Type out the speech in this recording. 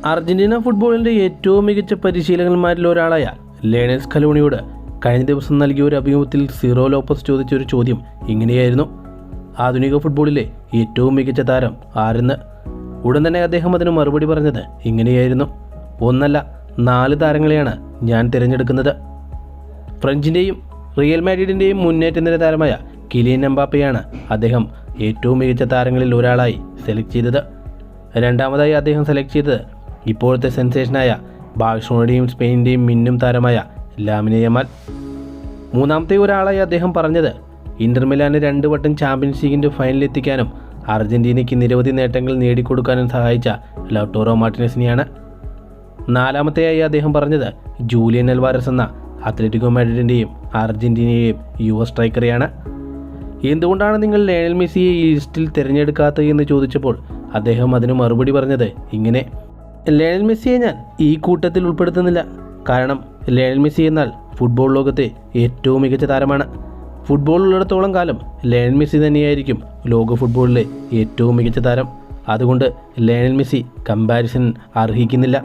Argentina ഫുട്ബോളിൻ്റെ ഏറ്റവും മികച്ച പരിശീലകന്മാരിൽ ഒരാളായ ലയണൽ സ്കലോണിയോട് കഴിഞ്ഞ ദിവസം നൽകിയ ഒരു അഭിമുഖത്തിൽ സിറോ ലോപ്പസ് ചോദിച്ചൊരു ചോദ്യം ഇങ്ങനെയായിരുന്നു: ആധുനിക ഫുട്ബോളിലെ ഏറ്റവും മികച്ച താരം ആരെന്ന്. ഉടൻ തന്നെ അദ്ദേഹം അതിന് മറുപടി പറഞ്ഞത് ഇങ്ങനെയായിരുന്നു: ഒന്നല്ല 4 താരങ്ങളെയാണ് ഞാൻ തിരഞ്ഞെടുക്കുന്നത്. ഫ്രഞ്ചിൻ്റെയും റിയൽ മാഡ്രിഡിൻ്റെയും മുന്നേറ്റ നിര താരമായ കിലിയൻ എംബാപ്പയാണ് അദ്ദേഹം ഏറ്റവും മികച്ച താരങ്ങളിൽ ഒരാളായി സെലക്ട് ചെയ്തത്. രണ്ടാമതായി അദ്ദേഹം സെലക്ട് ചെയ്തത് ഇപ്പോഴത്തെ സെൻസേഷനായ ബാഴ്സലോണയുടെയും സ്പെയിനിൻ്റെയും മിന്നും താരമായ ലാമിനെ യമാൽ. മൂന്നാമത്തെ ഒരാളായി അദ്ദേഹം പറഞ്ഞത് ഇന്റർ മിലാനെ 2 വട്ടം ചാമ്പ്യൻസ് ലീഗിൻ്റെ ഫൈനലിലെത്തിക്കാനും അർജന്റീനയ്ക്ക് നിരവധി നേട്ടങ്ങൾ നേടിക്കൊടുക്കാനും സഹായിച്ച ലൗട്ടാറോ മാർട്ടിനസിനെയാണ്. നാലാമത്തെയായി അദ്ദേഹം പറഞ്ഞത് ജൂലിയൻ അൽവാരസ് എന്ന അത്ലറ്റിക്കോ മാഡ്രിഡിൻ്റെയും അർജന്റീനയെയും യുവ സ്ട്രൈക്കറെയാണ്. എന്തുകൊണ്ടാണ് നിങ്ങൾ ലയണൽ മെസ്സിയെ ഈ ലിസ്റ്റിൽ തിരഞ്ഞെടുക്കാത്തത് എന്ന് ചോദിച്ചപ്പോൾ അദ്ദേഹം അതിന് മറുപടി പറഞ്ഞത് ഇങ്ങനെ: ലയണൽ മെസ്സിയെ ഞാൻ ഈ കൂട്ടത്തിൽ ഉൾപ്പെടുത്തുന്നില്ല. കാരണം ലയണൽ മെസ്സി എന്നാൽ ഫുട്ബോൾ ലോകത്തെ ഏറ്റവും മികച്ച താരമാണ്. ഫുട്ബോൾ ഉള്ളിടത്തോളം കാലം ലയണൽ മെസ്സി തന്നെയായിരിക്കും ലോക ഫുട്ബോളിലെ ഏറ്റവും മികച്ച താരം. അതുകൊണ്ട് ലയണൽ മെസ്സി കമ്പാരിസൺ അർഹിക്കുന്നില്ല.